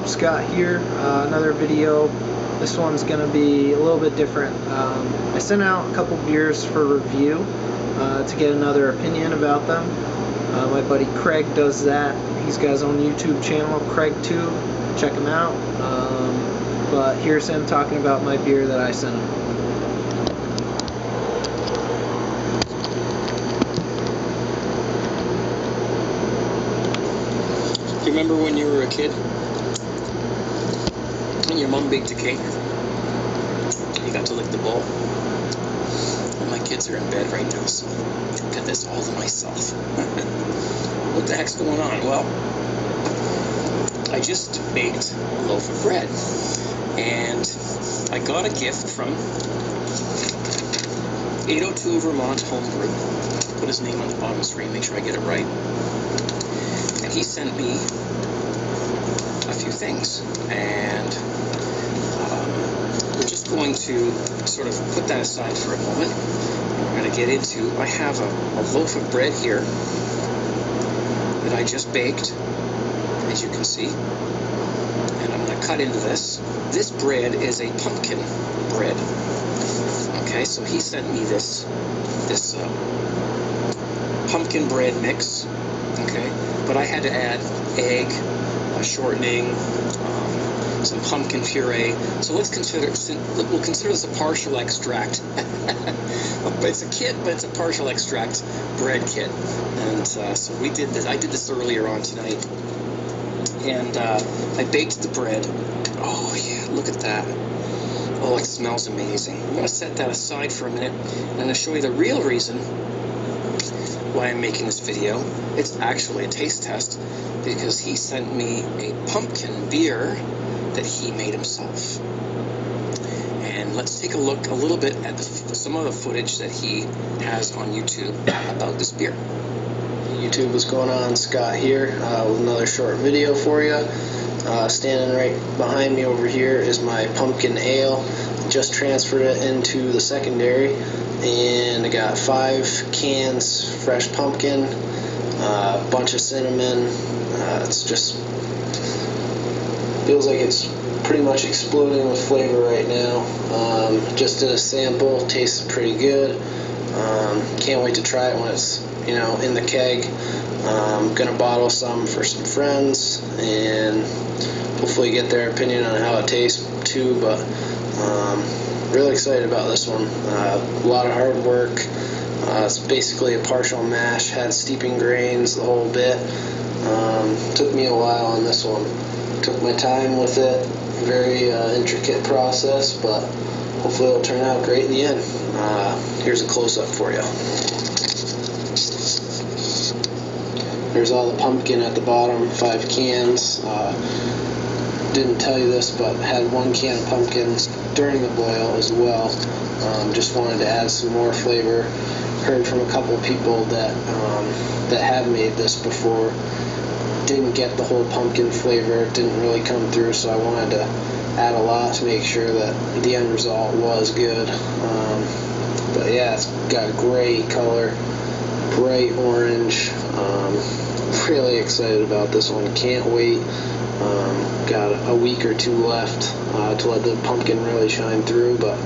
Scott here, another video. This one's going to be a little bit different. I sent out a couple beers for review to get another opinion about them. My buddy Craig does that. He's got his own YouTube channel, Craigtube. Check him out. But here's him talking about my beer that I sent him. Do you remember when you were a kid and your mom baked a cake? You got to lick the bowl. Well, my kids are in bed right now, so I got this all to myself. What the heck's going on? Well, I just baked a loaf of bread, and I got a gift from 802 Vermont Homebrew. Put his name on the bottom screen, make sure I get it right. And he sent me a few things, and we're just going to sort of put that aside for a moment. We're going to get into, I have a loaf of bread here that I just baked, as you can see, and I'm going to cut into this. This bread is a pumpkin bread. Okay, so he sent me this pumpkin bread mix. Okay, but I had to add egg, shortening, some pumpkin puree. So we'll consider this a partial extract. It's a kit, but it's a partial extract bread kit. And so we did this. I did this earlier on tonight, and I baked the bread. Oh yeah, look at that. Oh, it smells amazing. I'm going to set that aside for a minute, and I'm going to show you the real reason why I'm making this video. It's actually a taste test, because he sent me a pumpkin beer that he made himself. And let's take a look a little bit at some of the footage that he has on YouTube about this beer. YouTube, what's going on? Scott here with another short video for you. Standing right behind me over here is my pumpkin ale. Just transferred it into the secondary, and I got 5 cans fresh pumpkin, a bunch of cinnamon. It's just feels like it's pretty much exploding with flavor right now. Just did a sample, tasted pretty good. Can't wait to try it when it's in the keg. Gonna bottle some for some friends and hopefully get their opinion on how it tastes too. But really excited about this one. A lot of hard work. It's basically a partial mash, had steeping grains, the whole bit. Took me a while on this one. Took my time with it. Very intricate process, but hopefully it'll turn out great in the end. Here's a close-up for you. There's all the pumpkin at the bottom, 5 cans. Didn't tell you this, but had 1 can of pumpkins during the boil as well. Just wanted to add some more flavor. Heard from a couple of people that have made this before. Didn't get the whole pumpkin flavor. It didn't really come through, so I wanted to add a lot to make sure that the end result was good. But yeah, it's got a great color, bright orange. Really excited about this one. Can't wait. Got a week or 2 left to let the pumpkin really shine through, but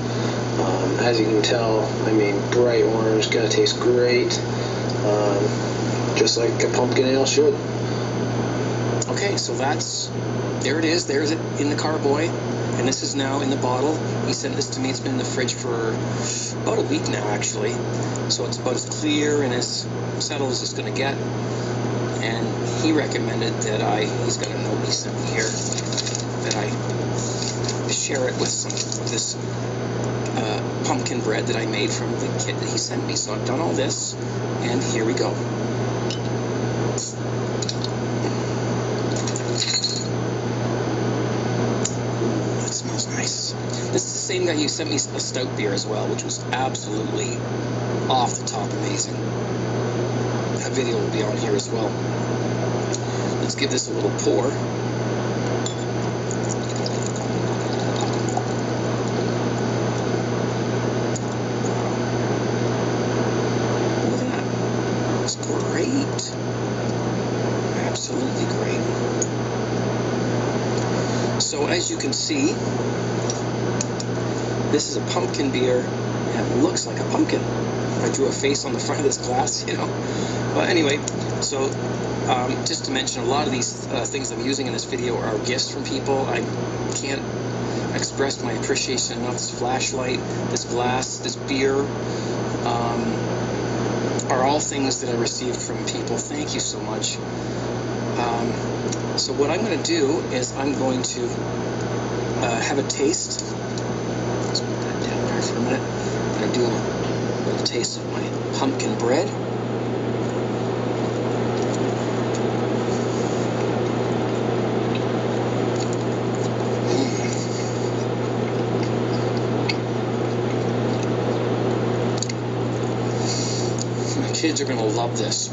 as you can tell, I mean, bright orange, gonna taste great, just like a pumpkin ale should. Okay, so there it is. There's it in the carboy, and this is now in the bottle. He sent this to me. It's been in the fridge for about a week now, actually. So it's about as clear and as settled as it's going to get. And he recommended that he's got a note he sent me here, that I share it with some of this pumpkin bread that I made from the kit that he sent me. So I've done all this, and here we go. That smells nice. This is the same guy who sent me a stout beer as well, which was absolutely off the top amazing. That video will be on here as well. Let's give this a little pour. Look at that. It's great. Absolutely great. So as you can see, this is a pumpkin beer, and it looks like a pumpkin. I drew a face on the front of this glass, you know. But anyway, so just to mention, a lot of these things I'm using in this video are gifts from people. I can't express my appreciation enough. This flashlight, this glass, this beer, are all things that I received from people. Thank you so much. So what I'm going to do is I'm going to have a taste. Let's put that down there for a minute. I'm going to do a little taste of my pumpkin bread. My kids are going to love this.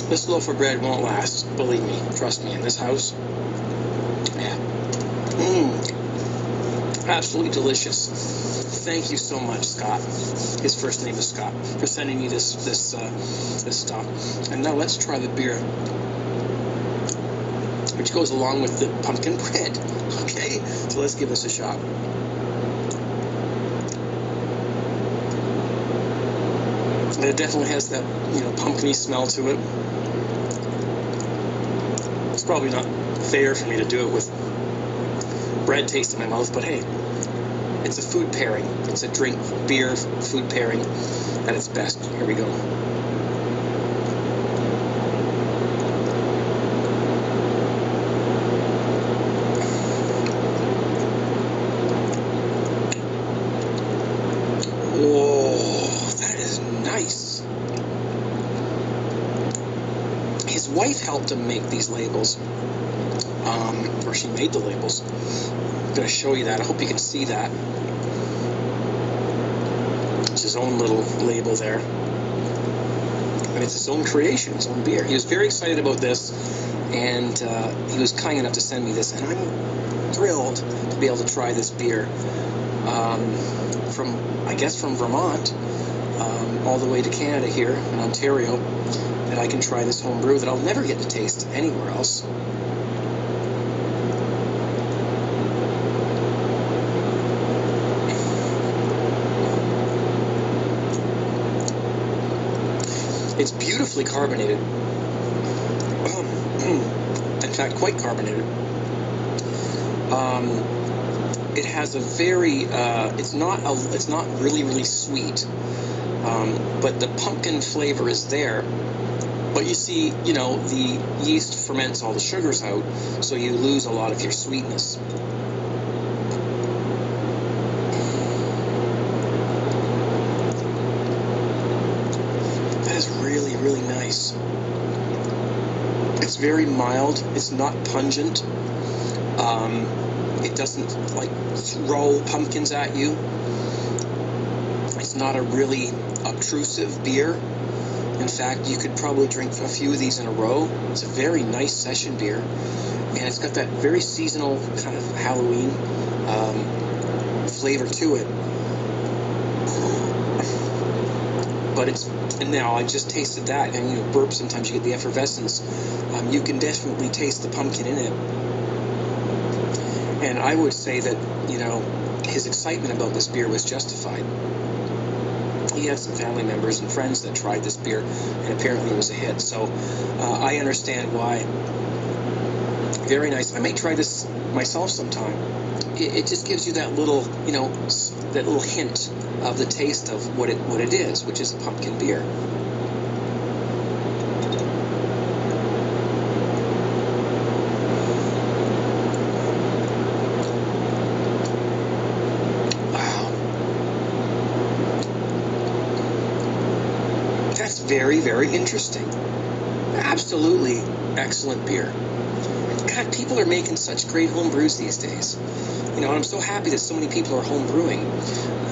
This loaf of bread won't last, believe me, trust me, in this house. Yeah. Absolutely delicious. Thank you so much, Scott. His first name is Scott, for sending me this stuff. And now let's try the beer, which goes along with the pumpkin bread. Okay, so let's give this a shot. And it definitely has that, you know, pumpkin-y smell to it. It's probably not fair for me to do it with bread taste in my mouth, but hey, it's a food pairing. It's a drink, beer, food pairing at its best. Here we go. His wife helped him make these labels, or she made the labels. I'm going to show you that. I hope you can see that. It's his own little label there. And it's his own creation, his own beer. He was very excited about this, and he was kind enough to send me this, and I'm thrilled to be able to try this beer from Vermont, all the way to Canada here in Ontario, that I can try this home brew that I'll never get to taste anywhere else. It's beautifully carbonated. In fact, quite carbonated. It has a very, it's not really sweet, but the pumpkin flavor is there. But you see, you know, the yeast ferments all the sugars out, so you lose a lot of your sweetness. That is really, really nice. It's very mild. It's not pungent. It doesn't, like, throw pumpkins at you. It's not a really obtrusive beer. In fact, you could probably drink a few of these in a row. It's a very nice session beer, and it's got that very seasonal kind of Halloween flavor to it. But and now I just tasted that, and you know, burp, sometimes you get the effervescence. You can definitely taste the pumpkin in it. And I would say that, you know, his excitement about this beer was justified. He had some family members and friends that tried this beer, and apparently it was a hit. So I understand why. Very nice. I may try this myself sometime. It just gives you that little, you know, that little hint of the taste of what it is, which is a pumpkin beer. That's very, very interesting. Absolutely excellent beer. God, people are making such great home brews these days. You know, and I'm so happy that so many people are home brewing.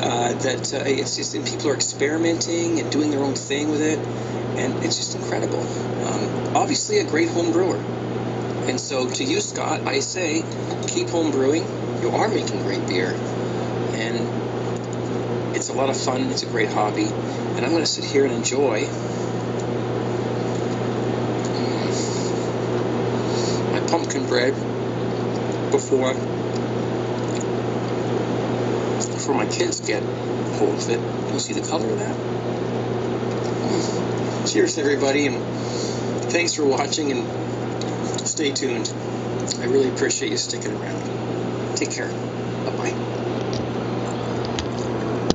It's just, and people are experimenting and doing their own thing with it, and it's just incredible. Obviously, a great home brewer. And so, to you, Scott, I say, keep home brewing. You are making great beer, and it's a lot of fun. It's a great hobby, and I'm going to sit here and enjoy pumpkin bread before my kids get hold of it. You see the color of that? Cheers, everybody, and thanks for watching, and stay tuned. I really appreciate you sticking around. Take care. Bye-bye.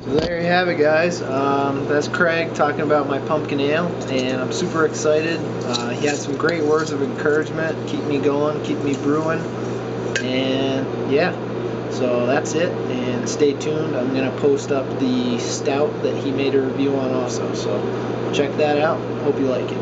So there you have it, guys. That's Craig talking about my pumpkin ale, and I'm super excited. He had some great words of encouragement, keep me going, keep me brewing, and yeah, so that's it, and stay tuned. I'm going to post up the stout that he made a review on also, so check that out. Hope you like it.